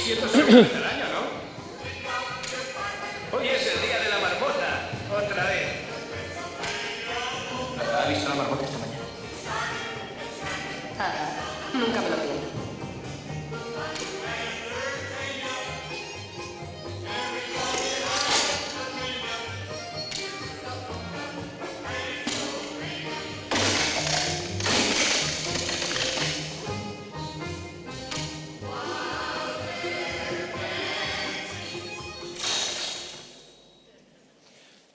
si esto es una vez al año, ¿no? Hoy es el día de la marmota. Otra vez. ¿Ha visto la marmota esta mañana? Nunca me lo pierdo.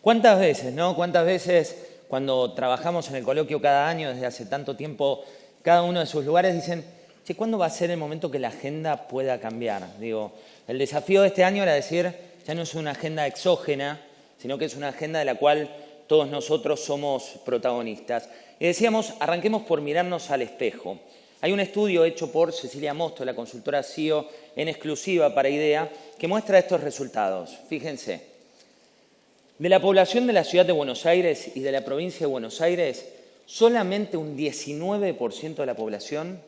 ¿Cuántas veces, no? ¿Cuántas veces cuando trabajamos en el coloquio cada año, desde hace tanto tiempo, cada uno de sus lugares dicen, che, ¿cuándo va a ser el momento que la agenda pueda cambiar? Digo, el desafío de este año era decir, ya no es una agenda exógena, sino que es una agenda de la cual todos nosotros somos protagonistas. Y decíamos, arranquemos por mirarnos al espejo. Hay un estudio hecho por Cecilia Mosto, la consultora CEO, en exclusiva para IDEA, que muestra estos resultados. Fíjense. De la población de la ciudad de Buenos Aires y de la provincia de Buenos Aires, solamente un 19% de la población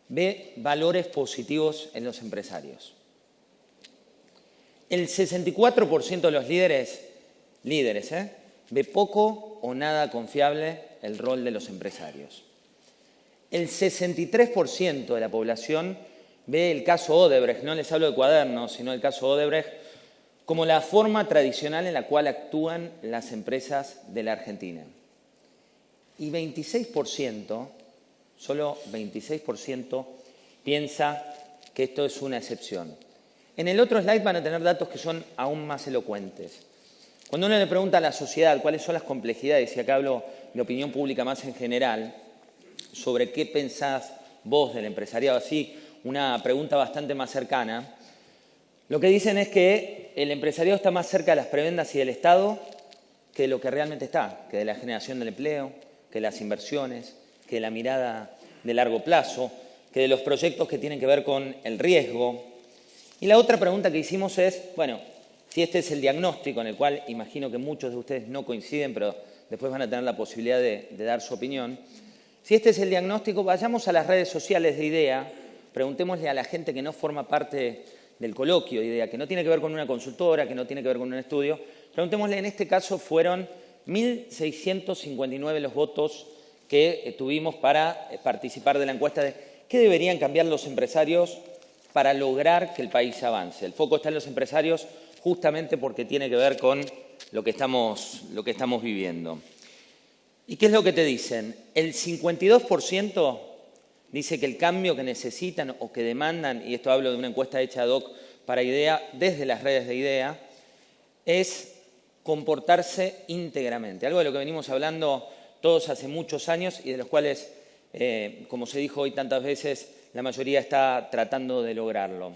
ve valores positivos en los empresarios. El 64% de los líderes, ve poco o nada confiable el rol de los empresarios. El 63% de la población ve el caso Odebrecht, no les hablo de cuadernos, sino el caso Odebrecht, como la forma tradicional en la cual actúan las empresas de la Argentina. Y 26%, solo 26%, piensa que esto es una excepción. En el otro slide van a tener datos que son aún más elocuentes. Cuando uno le pregunta a la sociedad cuáles son las complejidades, y acá hablo de opinión pública más en general, sobre qué pensás vos del empresariado, así, una pregunta bastante más cercana, lo que dicen es que el empresariado está más cerca de las prebendas y del Estado que de lo que realmente está, que de la generación del empleo, que de las inversiones, que de la mirada de largo plazo, que de los proyectos que tienen que ver con el riesgo. Y la otra pregunta que hicimos es, bueno, si este es el diagnóstico en el cual imagino que muchos de ustedes no coinciden, pero después van a tener la posibilidad de dar su opinión. Si este es el diagnóstico, vayamos a las redes sociales de IDEA, preguntémosle a la gente que no forma parte del coloquio de IDEA, que no tiene que ver con una consultora, que no tiene que ver con un estudio, preguntémosle, en este caso fueron 1.659 los votos que tuvimos para participar de la encuesta de qué deberían cambiar los empresarios para lograr que el país avance. El foco está en los empresarios justamente porque tiene que ver con lo que estamos viviendo. ¿Y qué es lo que te dicen? El 52% dice que el cambio que necesitan o que demandan, y esto hablo de una encuesta hecha ad hoc para IDEA, desde las redes de IDEA, es comportarse íntegramente. Algo de lo que venimos hablando todos hace muchos años y de los cuales, como se dijo hoy tantas veces, la mayoría está tratando de lograrlo.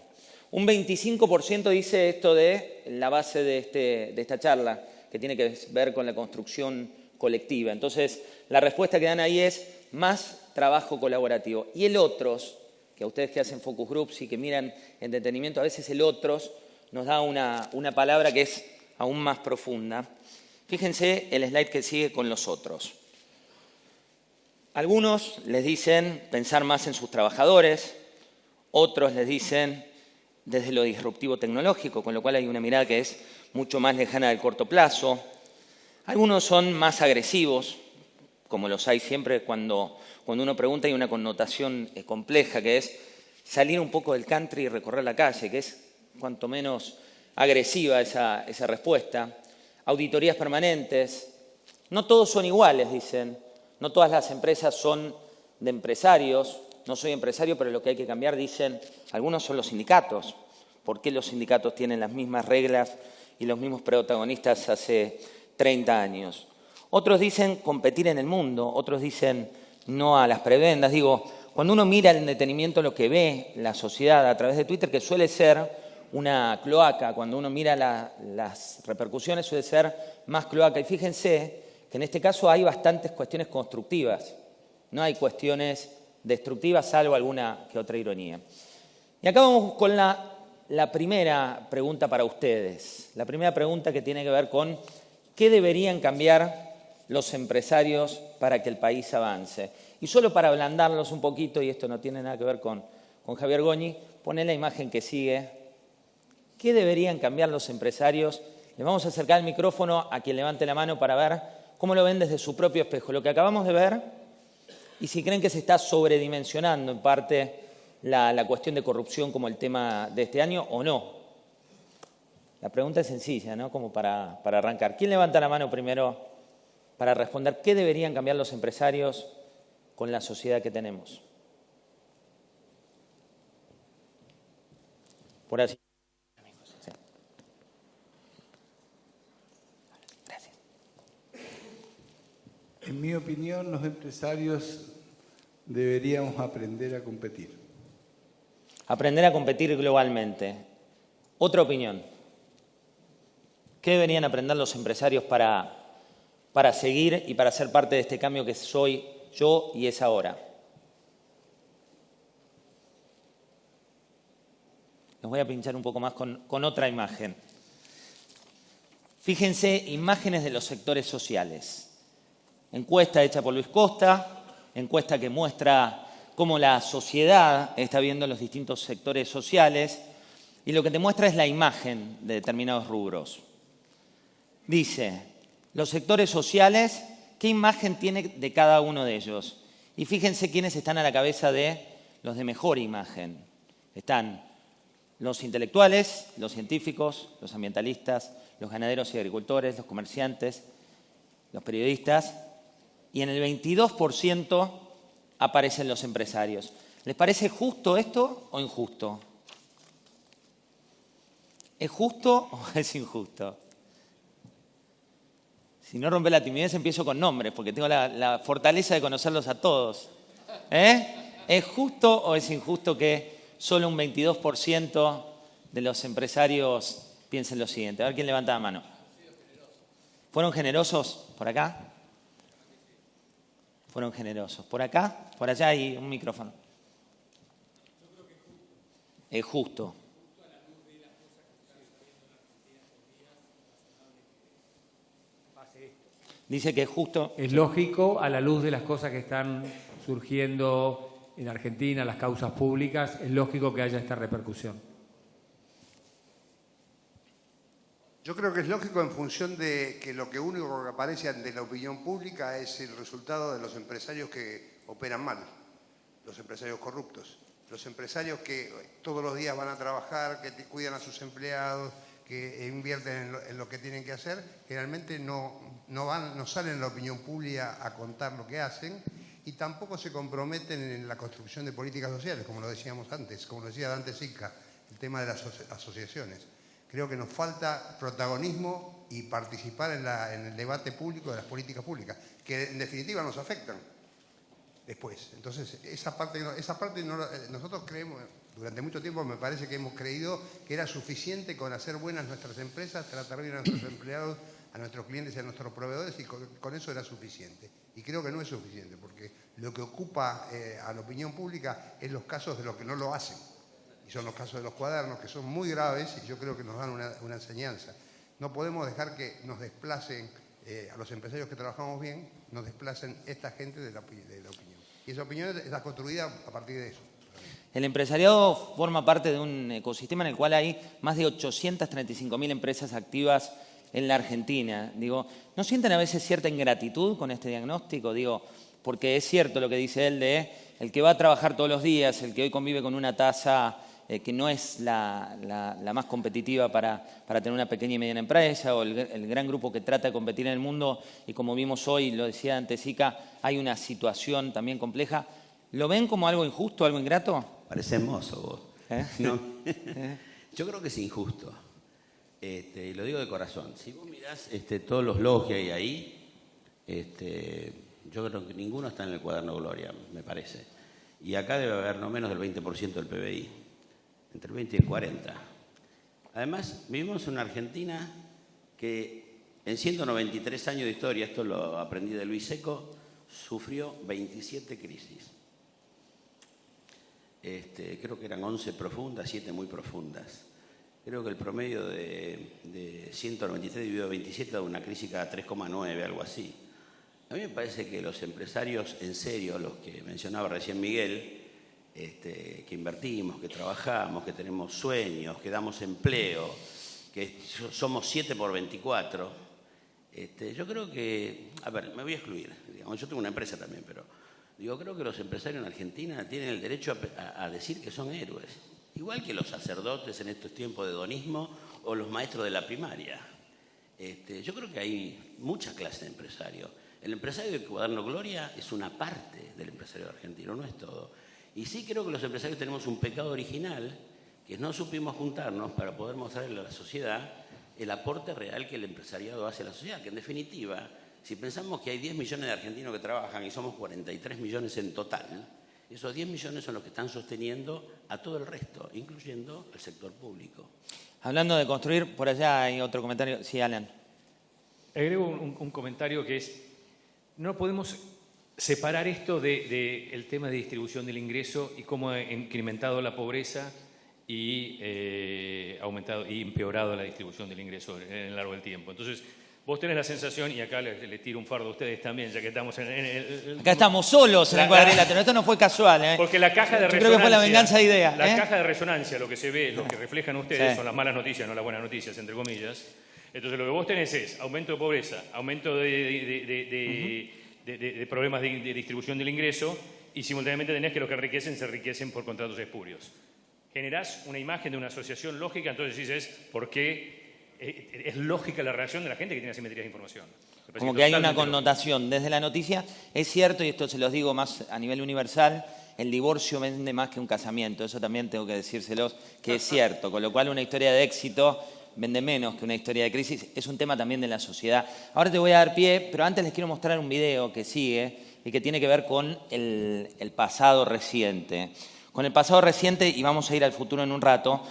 Un 25% dice esto de la base de esta charla, que tiene que ver con la construcción colectiva. Entonces, la respuesta que dan ahí es más trabajo colaborativo. Y el otros, que a ustedes que hacen focus groups y que miran en detenimiento, a veces el otros nos da una palabra que es aún más profunda. Fíjense el slide que sigue con los otros. Algunos les dicen pensar más en sus trabajadores, otros les dicen desde lo disruptivo tecnológico, con lo cual hay una mirada que es mucho más lejana del corto plazo. Algunos son más agresivos, como los hay siempre cuando uno pregunta, hay una connotación compleja, que es salir un poco del country y recorrer la calle, que es cuanto menos agresiva esa respuesta. Auditorías permanentes. No todos son iguales, dicen. No todas las empresas son de empresarios. No soy empresario, pero lo que hay que cambiar, dicen, algunos son los sindicatos. ¿Por qué los sindicatos tienen las mismas reglas y los mismos protagonistas hace 30 años? Otros dicen competir en el mundo, otros dicen no a las prebendas. Digo, cuando uno mira en detenimiento lo que ve la sociedad a través de Twitter, que suele ser una cloaca, cuando uno mira las repercusiones suele ser más cloaca. Y fíjense que en este caso hay bastantes cuestiones constructivas, no hay cuestiones destructivas, salvo alguna que otra ironía. Y acá vamos con la primera pregunta para ustedes, la primera pregunta que tiene que ver con qué deberían cambiar los empresarios para que el país avance. Y solo para ablandarlos un poquito, y esto no tiene nada que ver con Javier Goñi, poné la imagen que sigue. ¿Qué deberían cambiar los empresarios? Le vamos a acercar el micrófono a quien levante la mano para ver cómo lo ven desde su propio espejo. Lo que acabamos de ver, y si creen que se está sobredimensionando en parte la cuestión de corrupción como el tema de este año o no. La pregunta es sencilla, ¿no? Como para arrancar. ¿Quién levanta la mano primero para responder qué deberían cambiar los empresarios con la sociedad que tenemos? Por así. Sí. Gracias. En mi opinión, los empresarios deberíamos aprender a competir. Aprender a competir globalmente. Otra opinión. ¿Qué deberían aprender los empresarios para seguir y para ser parte de este cambio que soy yo y es ahora? Los voy a pinchar un poco más con otra imagen. Fíjense, imágenes de los sectores sociales. Encuesta hecha por Luis Costa, encuesta que muestra cómo la sociedad está viendo los distintos sectores sociales y lo que te muestra es la imagen de determinados rubros. Dice, los sectores sociales, ¿qué imagen tiene de cada uno de ellos? Y fíjense quiénes están a la cabeza de los de mejor imagen. Están los intelectuales, los científicos, los ambientalistas, los ganaderos y agricultores, los comerciantes, los periodistas, y en el 22% aparecen los empresarios. ¿Les parece justo esto o injusto? ¿Es justo o es injusto? Si no rompe la timidez, empiezo con nombres, porque tengo la fortaleza de conocerlos a todos. ¿Es justo o es injusto que solo un 22% de los empresarios piensen lo siguiente? A ver quién levanta la mano. ¿Fueron generosos por acá? Fueron generosos. ¿Por acá? Por allá hay un micrófono. Es justo. Dice que es justo. Es lógico a la luz de las cosas que están surgiendo en Argentina, las causas públicas, es lógico que haya esta repercusión. Yo creo que es lógico en función de que lo que único que aparece ante la opinión pública es el resultado de los empresarios que operan mal, los empresarios corruptos, los empresarios que todos los días van a trabajar, que cuidan a sus empleados, que invierten en lo que tienen que hacer, generalmente no salen en la opinión pública a contar lo que hacen y tampoco se comprometen en la construcción de políticas sociales, como lo decíamos antes, como lo decía Dante Sica, el tema de las asociaciones. Creo que nos falta protagonismo y participar en el debate público de las políticas públicas, que en definitiva nos afectan después. Entonces, esa parte nosotros creemos, durante mucho tiempo me parece que hemos creído que era suficiente con hacer buenas nuestras empresas, tratar bien a nuestros empleados, a nuestros clientes y a nuestros proveedores, y con eso era suficiente. Y creo que no es suficiente, porque lo que ocupa a la opinión pública es los casos de los que no lo hacen. Y son los casos de los cuadernos, que son muy graves y yo creo que nos dan una enseñanza. No podemos dejar que nos desplacen a los empresarios que trabajamos bien, nos desplacen esta gente de la opinión. Y esa opinión está construida a partir de eso. El empresariado forma parte de un ecosistema en el cual hay más de 835.000 empresas activas en la Argentina. Digo, ¿no sienten a veces cierta ingratitud con este diagnóstico? Digo, porque es cierto lo que dice él de el que va a trabajar todos los días, el que hoy convive con una tasa que no es la más competitiva para tener una pequeña y mediana empresa, o el gran grupo que trata de competir en el mundo, y como vimos hoy, lo decía antes Sica, hay una situación también compleja. ¿Lo ven como algo injusto, algo ingrato? Parece hermoso vos. ¿No? Yo creo que es injusto. Y lo digo de corazón. Si vos mirás todos los logos que hay ahí, yo creo que ninguno está en el cuaderno Gloria, me parece. Y acá debe haber no menos del 20% del PBI, entre el 20 y el 40. Además, vivimos en una Argentina que en 193 años de historia, esto lo aprendí de Luis Seco, sufrió 27 crisis. Creo que eran 11 profundas, 7 muy profundas. Creo que el promedio de 193 dividido 27 da una crisis cada 3,9, algo así. A mí me parece que los empresarios, en serio, los que mencionaba recién Miguel, que invertimos, que trabajamos, que tenemos sueños, que damos empleo, que somos 7 por 24, yo creo que, a ver, me voy a excluir, digamos, yo tengo una empresa también, pero digo, creo que los empresarios en Argentina tienen el derecho a decir que son héroes, igual que los sacerdotes en estos tiempos de hedonismo o los maestros de la primaria. Yo creo que hay mucha clase de empresario. El empresario del Cuaderno Gloria es una parte del empresario argentino, no es todo. Y sí creo que los empresarios tenemos un pecado original, que no supimos juntarnos para poder mostrarle a la sociedad el aporte real que el empresariado hace a la sociedad, que en definitiva, si pensamos que hay 10 millones de argentinos que trabajan y somos 43 millones en total, esos 10 millones son los que están sosteniendo a todo el resto, incluyendo el sector público. Hablando de construir, por allá hay otro comentario. Sí, Alan. Agrego un comentario que es, no podemos separar esto del tema de distribución del ingreso y cómo ha incrementado la pobreza y aumentado y empeorado la distribución del ingreso en el largo del tiempo. Entonces, vos tenés la sensación, y acá le tiro un fardo a ustedes también, ya que estamos en el... Acá estamos solos en el cuadrilátero, esto no fue casual, ¿eh? Porque la caja de resonancia... Yo creo que fue la venganza de ideas. La caja de resonancia, lo que se ve, lo que reflejan ustedes, son las malas noticias, no las buenas noticias, entre comillas. Entonces, lo que vos tenés es aumento de pobreza, aumento de problemas de distribución del ingreso, y simultáneamente tenés que los que enriquecen se enriquecen por contratos espurios. Generás una imagen de una asociación lógica, entonces dices, ¿por qué es lógica la reacción de la gente que tiene asimetrías de información? Como que hay una connotación desde la noticia. Es cierto, y esto se los digo más a nivel universal, el divorcio vende más que un casamiento. Eso también tengo que decírselos, que es cierto. Con lo cual una historia de éxito vende menos que una historia de crisis. Es un tema también de la sociedad. Ahora te voy a dar pie, pero antes les quiero mostrar un video que sigue y que tiene que ver con el pasado reciente. Con el pasado reciente, y vamos a ir al futuro en un rato,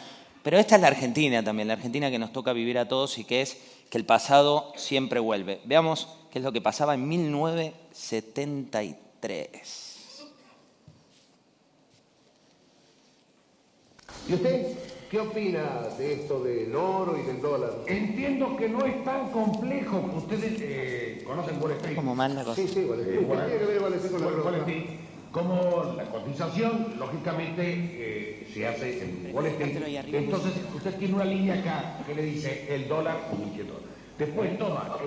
pero esta es la Argentina también, la Argentina que nos toca vivir a todos y que es que el pasado siempre vuelve. Veamos qué es lo que pasaba en 1973. ¿Y usted qué opina de esto del oro y del dólar? Entiendo que no es tan complejo. Ustedes conocen Wall Street. ¿Cómo manda cosa? Sí, Wall Street. ¿Qué tiene que ver Wall Street con la Wall ropa? Street, como la cotización, lógicamente, se hace en Wall Street. Entonces, usted tiene una línea acá que le dice el dólar $1.000. Después toma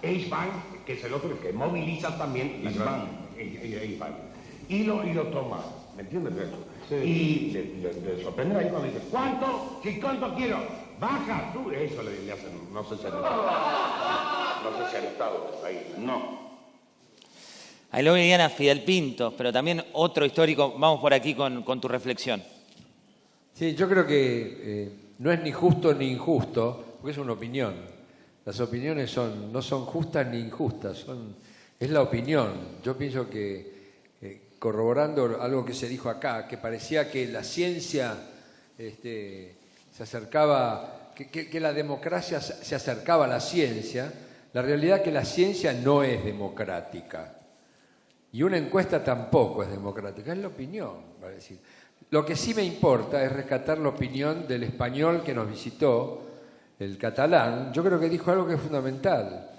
Ace Bank, que es el otro que moviliza también Ace Bank. Y lo toma, ¿me entiendes eso? Sí. Y le sorprende ahí cuando dice, ¿cuánto? ¿Sí, cuánto quiero? Baja, tú. Eso le hacen, no sé si han estado ahí. No. Ahí lo veían a Fidel Pinto, pero también otro histórico. Vamos por aquí con tu reflexión. Sí, yo creo que no es ni justo ni injusto, porque es una opinión. Las opiniones no son justas ni injustas, es la opinión. Yo pienso que, corroborando algo que se dijo acá, que parecía que la ciencia se acercaba, que la democracia se acercaba a la ciencia, la realidad es que la ciencia no es democrática. Y una encuesta tampoco es democrática, es la opinión, va a decir. Lo que sí me importa es rescatar la opinión del español que nos visitó, el catalán. Yo creo que dijo algo que es fundamental,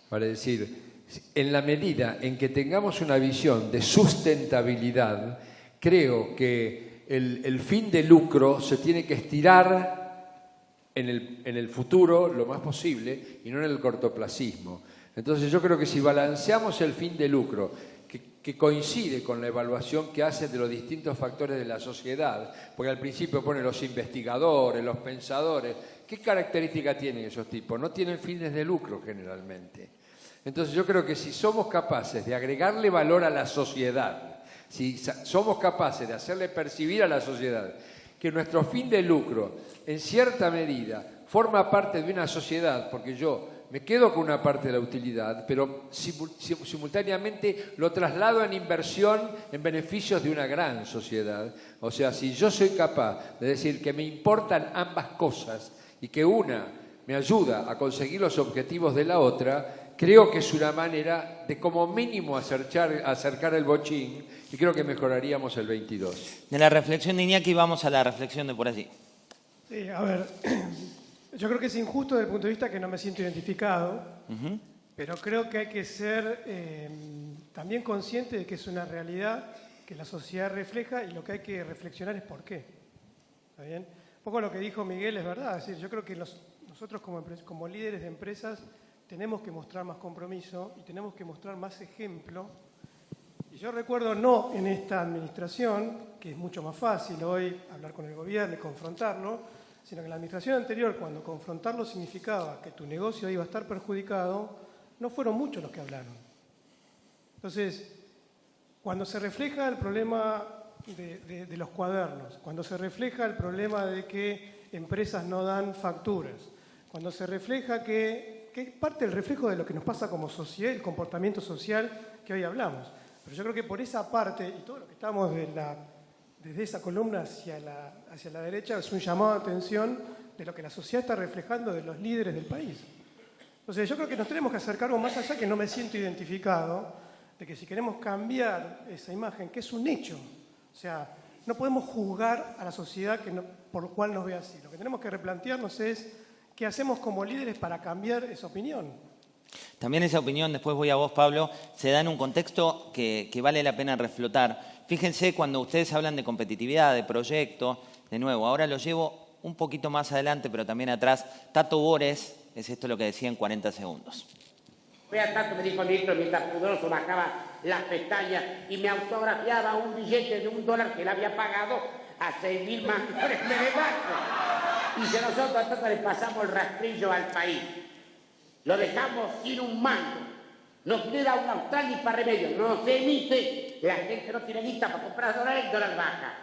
para decir, en la medida en que tengamos una visión de sustentabilidad, creo que el fin de lucro se tiene que estirar en el futuro lo más posible y no en el cortoplacismo. Entonces yo creo que si balanceamos el fin de lucro, que coincide con la evaluación que hace de los distintos factores de la sociedad, porque al principio pone los investigadores, los pensadores, ¿qué características tienen esos tipos? No tienen fines de lucro generalmente. Entonces yo creo que si somos capaces de agregarle valor a la sociedad, si somos capaces de hacerle percibir a la sociedad que nuestro fin de lucro en cierta medida forma parte de una sociedad, porque yo me quedo con una parte de la utilidad, pero simultáneamente lo traslado en inversión en beneficios de una gran sociedad. O sea, si yo soy capaz de decir que me importan ambas cosas y que una me ayuda a conseguir los objetivos de la otra, creo que es una manera de como mínimo acercar el bochín y creo que mejoraríamos el 22. De la reflexión de Iñaki vamos a la reflexión de por allí. Sí, a ver, yo creo que es injusto desde el punto de vista que no me siento identificado, pero creo que hay que ser también consciente de que es una realidad que la sociedad refleja y lo que hay que reflexionar es por qué. ¿Está bien? Un poco lo que dijo Miguel es verdad. Es decir, yo creo que nosotros como líderes de empresas tenemos que mostrar más compromiso y tenemos que mostrar más ejemplo. Y yo recuerdo no en esta administración, que es mucho más fácil hoy hablar con el gobierno y confrontarlo, sino que en la administración anterior, cuando confrontarlo significaba que tu negocio iba a estar perjudicado, no fueron muchos los que hablaron. Entonces, cuando se refleja el problema de los cuadernos, cuando se refleja el problema de que empresas no dan facturas, cuando se refleja que es parte del reflejo de lo que nos pasa como sociedad, el comportamiento social que hoy hablamos. Pero yo creo que por esa parte, y todo lo que estamos desde esa columna hacia la derecha, es un llamado de atención de lo que la sociedad está reflejando de los líderes del país. Entonces yo creo que nos tenemos que hacer cargo más allá, que no me siento identificado, de que si queremos cambiar esa imagen, que es un hecho, o sea, no podemos juzgar a la sociedad por lo cual nos ve así. Lo que tenemos que replantearnos es qué hacemos como líderes para cambiar esa opinión. También esa opinión, después voy a vos, Pablo, se da en un contexto que vale la pena reflotar. Fíjense, cuando ustedes hablan de competitividad, de proyecto, de nuevo, ahora lo llevo un poquito más adelante, pero también atrás. Tato Bores, es esto lo que decía en 40 segundos. Vea, tanto me dijo el ministro mientras Pudoroso bajaba las pestañas y me autografiaba un billete de $1 que él había pagado a 6.000 mangos de banco. Y si nosotros entonces le pasamos el rastrillo al país, lo dejamos sin un mango, nos queda un austral ni para remedio, no se emite, la gente no tiene guita para comprar dólares, el dólar baja.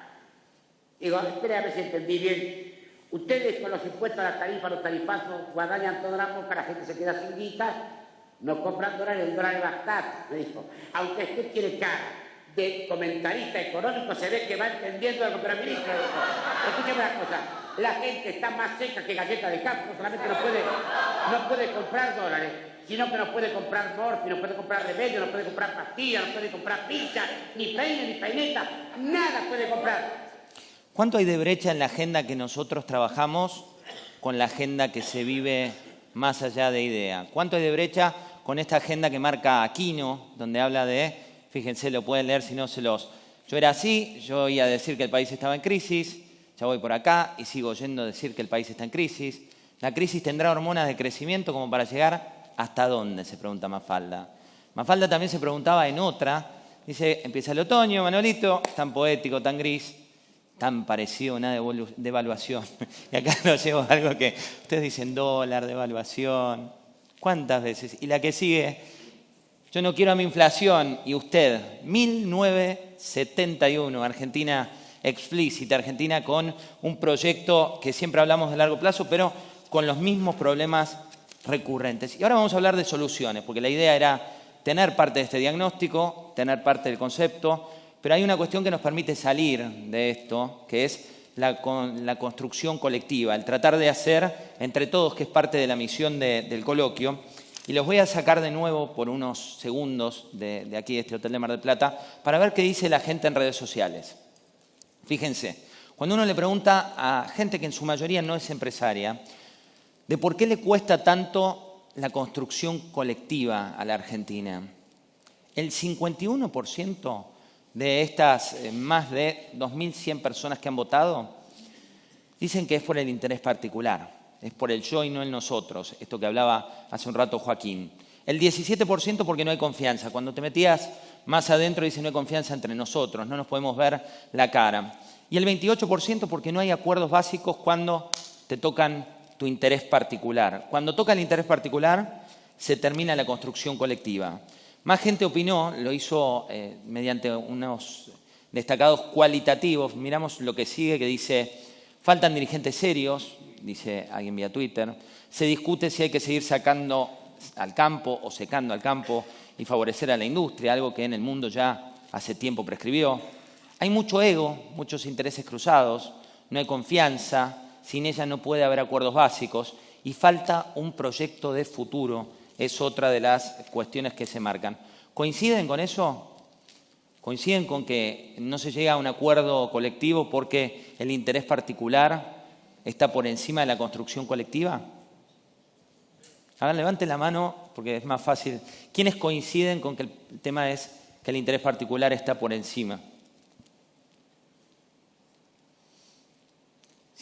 Digo, espere a ver si entendí bien. Ustedes con los impuestos a la tarifa, los tarifazos, guadañan todo la boca, la gente se queda sin guita, no compran dólares, el dólar va a estar, me dijo. Aunque usted tiene cara de comentarista económico, se ve que va entendiendo algo, pero ministro, escúcheme una cosa, la gente está más seca que galleta de campo, no solamente no puede comprar dólares, sino que no puede comprar morfi, no puede comprar remedio, no puede comprar pastillas, no puede comprar pincha, ni peine, ni peineta, nada puede comprar. ¿Cuánto hay de brecha en la agenda que nosotros trabajamos con la agenda que se vive más allá de idea? ¿Cuánto hay de brecha con esta agenda que marca Aquino, donde habla de, fíjense, lo pueden leer si no se los... Yo era así, yo iba a decir que el país estaba en crisis, ya voy por acá y sigo oyendo decir que el país está en crisis. ¿La crisis tendrá hormonas de crecimiento como para llegar hasta dónde?, se pregunta Mafalda. Mafalda también se preguntaba en otra, dice, empieza el otoño, Manolito, tan poético, tan gris, tan parecido a una devaluación. Y acá lo llevo a algo que ustedes dicen dólar, devaluación. ¿Cuántas veces? Y la que sigue, yo no quiero a mi inflación. Y usted, 1971, Argentina explícita, Argentina con un proyecto que siempre hablamos de largo plazo, pero con los mismos problemas recurrentes. Y ahora vamos a hablar de soluciones, porque la idea era tener parte de este diagnóstico, tener parte del concepto, pero hay una cuestión que nos permite salir de esto, que es la construcción colectiva, el tratar de hacer entre todos, que es parte de la misión del coloquio. Y los voy a sacar de nuevo por unos segundos de aquí, de este Hotel de Mar del Plata, para ver qué dice la gente en redes sociales. Fíjense, cuando uno le pregunta a gente que en su mayoría no es empresaria, de por qué le cuesta tanto la construcción colectiva a la Argentina, el 51% de estas más de 2.100 personas que han votado dicen que es por el interés particular, es por el yo y no el nosotros, esto que hablaba hace un rato Joaquín. El 17% porque no hay confianza. Cuando te metías más adentro dice no hay confianza entre nosotros, no nos podemos ver la cara. Y el 28% porque no hay acuerdos básicos cuando te tocan tu interés particular. Cuando toca el interés particular se termina la construcción colectiva. Más gente opinó, lo hizo mediante unos destacados cualitativos. Miramos lo que sigue, que dice, faltan dirigentes serios, dice alguien vía Twitter. Se discute si hay que seguir sacando al campo o secando al campo y favorecer a la industria, algo que en el mundo ya hace tiempo prescribió. Hay mucho ego, muchos intereses cruzados, no hay confianza, sin ella no puede haber acuerdos básicos y falta un proyecto de futuro. Es otra de las cuestiones que se marcan. ¿Coinciden con eso? ¿Coinciden con que no se llega a un acuerdo colectivo porque el interés particular está por encima de la construcción colectiva? A ver, levanten la mano porque es más fácil. ¿Quiénes coinciden con que el tema es que el interés particular está por encima?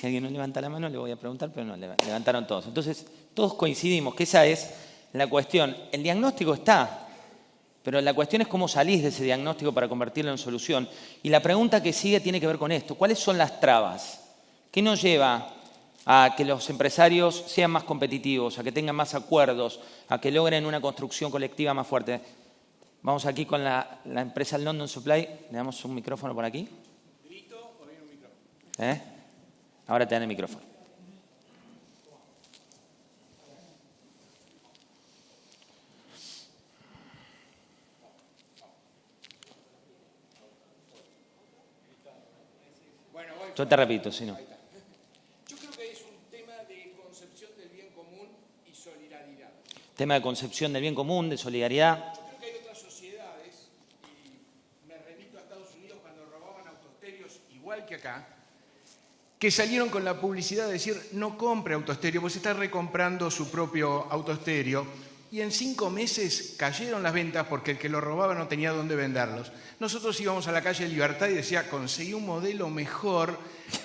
Si alguien no levanta la mano, le voy a preguntar, pero no, levantaron todos. Entonces, todos coincidimos que esa es la cuestión. El diagnóstico está, pero la cuestión es cómo salís de ese diagnóstico para convertirlo en solución. Y la pregunta que sigue tiene que ver con esto. ¿Cuáles son las trabas? ¿Qué nos lleva a que los empresarios sean más competitivos, a que tengan más acuerdos, a que logren una construcción colectiva más fuerte? Vamos aquí con la empresa London Supply. Le damos un micrófono por aquí. ¿Grito o viene un micrófono? Ahora te dan el micrófono. Yo te repito, si no. Yo creo que es un tema de concepción del bien común y solidaridad. Tema de concepción del bien común, de solidaridad. Yo creo que hay otras sociedades, y me remito a Estados Unidos cuando robaban autoestéreos, igual que acá, que salieron con la publicidad de decir no compre autoestéreo, pues está recomprando su propio autoestéreo. Y en 5 meses cayeron las ventas porque el que lo robaba no tenía dónde venderlos. Nosotros íbamos a la calle Libertad y decía, conseguí un modelo mejor,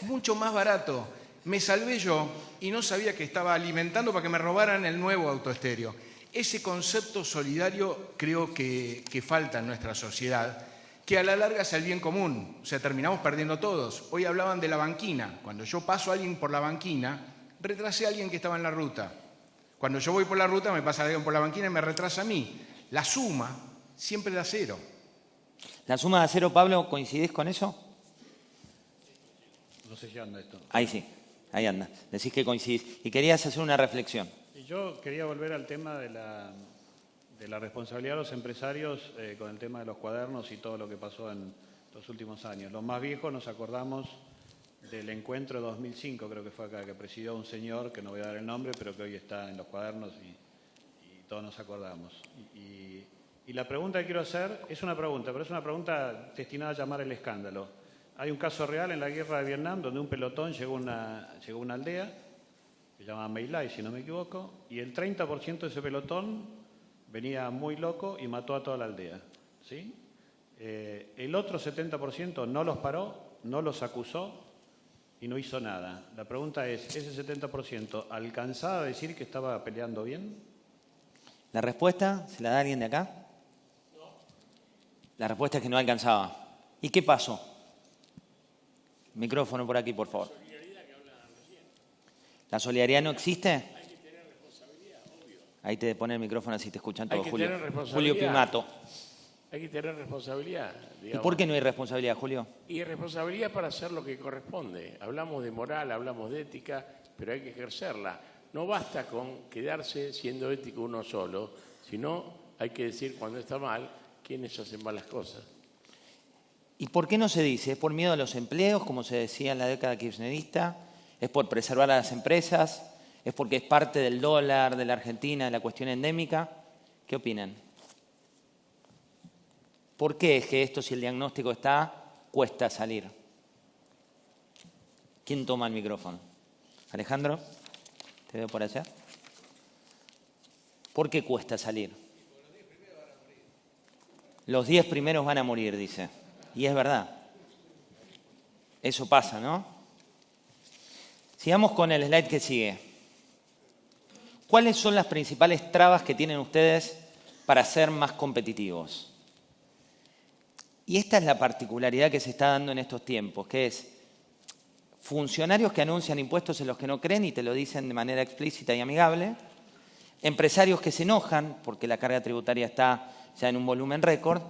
mucho más barato. Me salvé yo y no sabía que estaba alimentando para que me robaran el nuevo autoestéreo. Ese concepto solidario creo que falta en nuestra sociedad, que a la larga es el bien común. O sea, terminamos perdiendo todos. Hoy hablaban de la banquina. Cuando yo paso a alguien por la banquina, retrasé a alguien que estaba en la ruta. Cuando yo voy por la ruta, me pasa alguien por la banquina y me retrasa a mí. La suma siempre da 0. ¿La suma da 0, Pablo? ¿Coincidís con eso? No sé si anda esto. Ahí sí, ahí anda. Decís que coincidís. Y querías hacer una reflexión. Y yo quería volver al tema de la responsabilidad de los empresarios con el tema de los cuadernos y todo lo que pasó en los últimos años. Los más viejos nos acordamos del encuentro de 2005, creo que fue acá, que presidió un señor, que no voy a dar el nombre, pero que hoy está en los cuadernos y todos nos acordamos. Y la pregunta que quiero hacer es una pregunta, pero es una pregunta destinada a llamar el escándalo. Hay un caso real en la guerra de Vietnam donde un pelotón llegó a una aldea, que se llama My Lai, si no me equivoco, y el 30% de ese pelotón venía muy loco y mató a toda la aldea, ¿sí? El otro 70% no los paró, no los acusó y no hizo nada. La pregunta es, ¿ese 70% alcanzaba a decir que estaba peleando bien? ¿La respuesta se la da alguien de acá? No. La respuesta es que no alcanzaba. ¿Y qué pasó? Micrófono por aquí, por favor. La solidaridad que hablaban recién. ¿La solidaridad no existe? Hay que tener responsabilidad, obvio. Ahí te pone el micrófono así te escuchan todos, Hay que Julio. tener responsabilidad. Julio Pimato. Hay que tener responsabilidad. ¿Y Digamos. por qué no hay responsabilidad, Julio? Y responsabilidad para hacer lo que corresponde. Hablamos de moral, hablamos de ética, pero hay que ejercerla. No basta con quedarse siendo ético uno solo, sino hay que decir cuando está mal quiénes hacen malas cosas. ¿Y por qué no se dice? ¿Es por miedo a los empleos, como se decía en la década kirchnerista? ¿Es por preservar a las empresas? ¿Es porque es parte del dólar, de la Argentina, de la cuestión endémica? ¿Qué opinan? ¿Por qué es que esto, si el diagnóstico está, cuesta salir? ¿Quién toma el micrófono? Alejandro, te veo por allá. ¿Por qué cuesta salir? Los 10 primeros van a morir, dice. Y es verdad. Eso pasa, ¿no? Sigamos con el slide que sigue. ¿Cuáles son las principales trabas que tienen ustedes para ser más competitivos? Y esta es la particularidad que se está dando en estos tiempos, que es funcionarios que anuncian impuestos en los que no creen y te lo dicen de manera explícita y amigable, empresarios que se enojan porque la carga tributaria está ya en un volumen récord,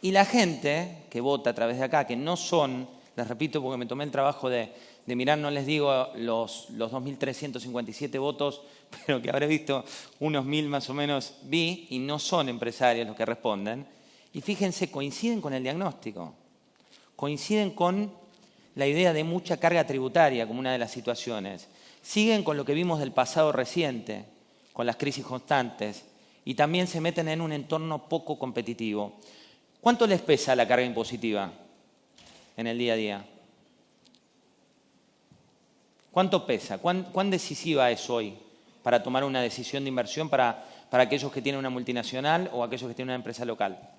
y la gente que vota a través de acá, que no son, les repito porque me tomé el trabajo de mirar, no les digo los 2.357 votos, pero que habré visto unos 1.000 más o menos vi, y no son empresarios los que responden. Y fíjense, coinciden con el diagnóstico, coinciden con la idea de mucha carga tributaria como una de las situaciones, siguen con lo que vimos del pasado reciente, con las crisis constantes, y también se meten en un entorno poco competitivo. ¿Cuánto les pesa la carga impositiva en el día a día? ¿Cuánto pesa? ¿Cuán decisiva es hoy para tomar una decisión de inversión para aquellos que tienen una multinacional o aquellos que tienen una empresa local?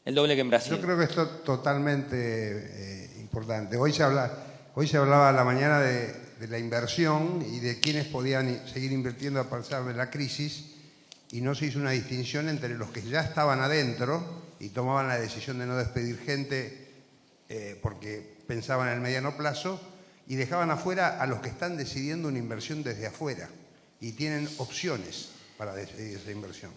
El doble que en Brasil. Yo creo que esto es totalmente importante. Hoy se habla Hoy se hablaba a la mañana de la inversión y de quiénes podían seguir invirtiendo a pesar de la crisis, y no se hizo una distinción entre los que ya estaban adentro y tomaban la decisión de no despedir gente porque pensaban en el mediano plazo, y dejaban afuera a los que están decidiendo una inversión desde afuera y tienen opciones para decidir esa inversión.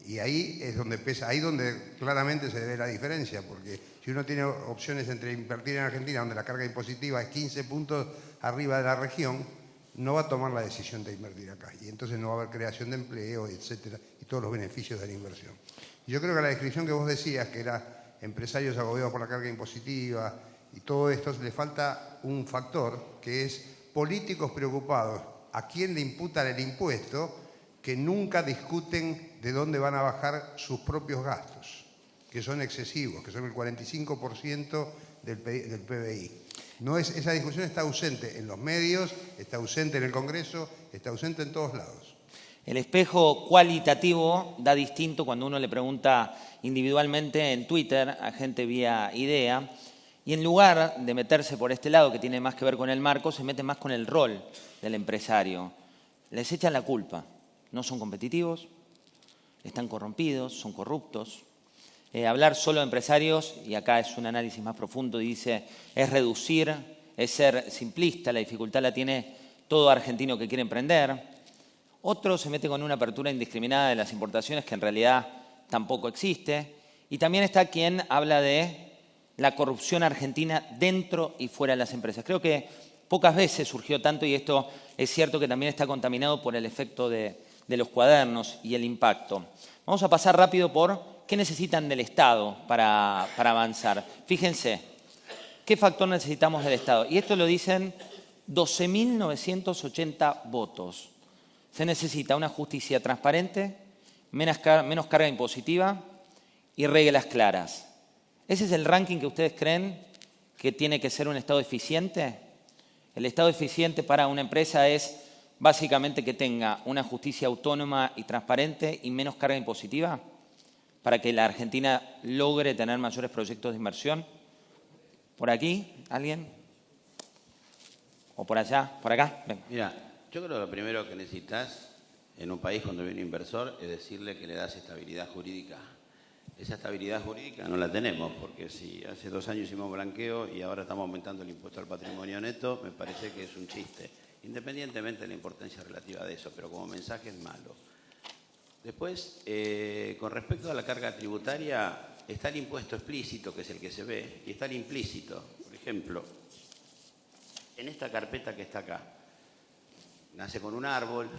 Y ahí es donde pesa, ahí donde claramente se ve la diferencia, porque si uno tiene opciones entre invertir en Argentina, donde la carga impositiva es 15 puntos arriba de la región, no va a tomar la decisión de invertir acá, y entonces no va a haber creación de empleo, etcétera, y todos los beneficios de la inversión. Y yo creo que la descripción que vos decías, que era empresarios agobiados por la carga impositiva y todo esto, le falta un factor, que es políticos preocupados a quién le imputan el impuesto, que nunca discuten de dónde van a bajar sus propios gastos, que son excesivos, que son el 45% del PBI. Esa discusión está ausente en los medios, está ausente en el Congreso, está ausente en todos lados. El espejo cualitativo da distinto cuando uno le pregunta individualmente en Twitter a gente vía idea, y en lugar de meterse por este lado, que tiene más que ver con el marco, se mete más con el rol del empresario. Les echan la culpa. No son competitivos, están corrompidos, son corruptos. Hablar solo de empresarios, y acá es un análisis más profundo, dice, es reducir, es ser simplista, la dificultad la tiene todo argentino que quiere emprender. Otro se mete con una apertura indiscriminada de las importaciones que en realidad tampoco existe. Y también está quien habla de la corrupción argentina dentro y fuera de las empresas. Creo que pocas veces surgió tanto, y esto es cierto que también está contaminado por el efecto de los cuadernos y el impacto. Vamos a pasar rápido por qué necesitan del Estado para avanzar. Fíjense, ¿qué factor necesitamos del Estado? Y esto lo dicen 12.980 votos. Se necesita una justicia transparente, menos carga impositiva y reglas claras. ¿Ese es el ranking que ustedes creen que tiene que ser un Estado eficiente? El Estado eficiente para una empresa es básicamente que tenga una justicia autónoma y transparente y menos carga impositiva para que la Argentina logre tener mayores proyectos de inversión. ¿Por aquí? ¿Alguien? ¿O por allá? ¿Por acá? Venga. Mira, yo creo que lo primero que necesitas en un país cuando viene un inversor es decirle que le das estabilidad jurídica. Esa estabilidad jurídica no la tenemos, porque si hace 2 años hicimos blanqueo y ahora estamos aumentando el impuesto al patrimonio neto, me parece que es un chiste, independientemente de la importancia relativa de eso, pero como mensaje es malo. Después, con respecto a la carga tributaria, está el impuesto explícito, que es el que se ve, y está el implícito. Por ejemplo, en esta carpeta que está acá, nace con un árbol,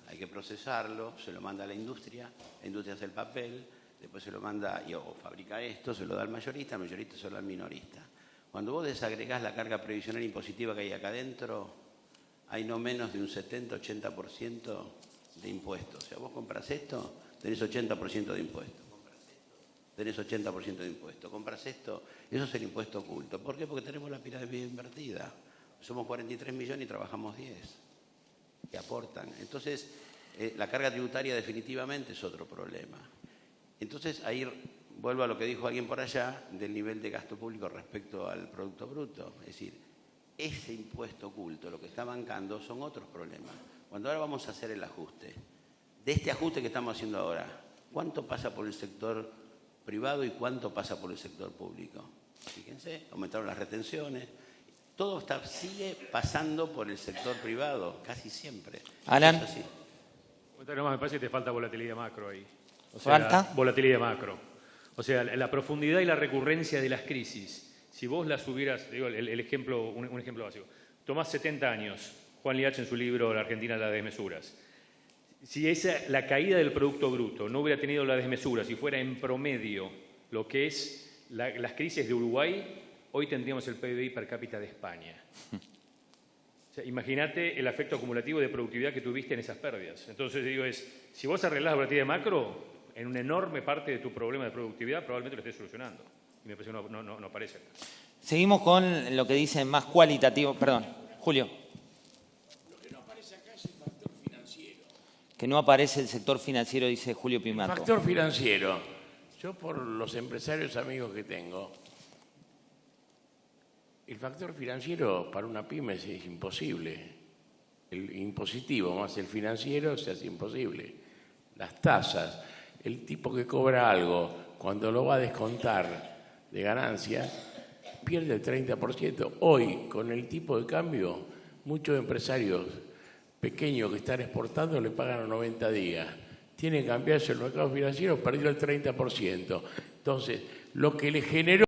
hay que procesarlo, se lo manda a la industria hace el papel, después se lo manda o fabrica esto, se lo da al mayorista, el mayorista se lo da al minorista. Cuando vos desagregás la carga previsional impositiva que hay acá adentro, hay no menos de un 70-80% de impuestos. O sea, vos compras esto, tenés 80% de impuestos. Compras esto, tenés 80% de impuestos. Compras esto, eso es el impuesto oculto. ¿Por qué? Porque tenemos la pirámide invertida. Somos 43 millones y trabajamos 10 que aportan. Entonces, la carga tributaria definitivamente es otro problema. Entonces, ahí vuelvo a lo que dijo alguien por allá del nivel de gasto público respecto al Producto Bruto. Es decir, ese impuesto oculto, lo que está bancando, son otros problemas. Cuando ahora vamos a hacer el ajuste, de este ajuste que estamos haciendo ahora, ¿cuánto pasa por el sector privado y cuánto pasa por el sector público? Fíjense, aumentaron las retenciones. Todo sigue pasando por el sector privado, casi siempre. Alan. No, me parece que te falta volatilidad macro ahí. ¿Falta? Volatilidad macro. O sea, la profundidad y la recurrencia de las crisis. Si vos las hubieras, digo, un ejemplo básico. Tomás 70 años, Juan Liach en su libro La Argentina, las desmesuras. Si la caída del Producto Bruto no hubiera tenido las desmesuras, si fuera en promedio lo que es las crisis de Uruguay, hoy tendríamos el PBI per cápita de España. O sea, imagínate el efecto acumulativo de productividad que tuviste en esas pérdidas. Entonces, digo, si vos arreglás la volatilidad macro, en una enorme parte de tu problema de productividad probablemente lo estés solucionando. Y me parece que no parece. Seguimos con lo que dicen más cualitativo. Perdón, Julio. Lo que no aparece acá es el factor financiero. Que no aparece el sector financiero, dice Julio Pimato. El factor financiero. Yo por los empresarios amigos que tengo, El factor financiero para una pyme es imposible. El impositivo más el financiero se hace imposible. Las tasas, el tipo que cobra algo, cuando lo va a descontar de ganancia, pierde el 30%. Hoy, con el tipo de cambio, muchos empresarios pequeños que están exportando le pagan a 90 días. Tienen que cambiarse el mercado financiero, perdió el 30%. Entonces, lo que le generó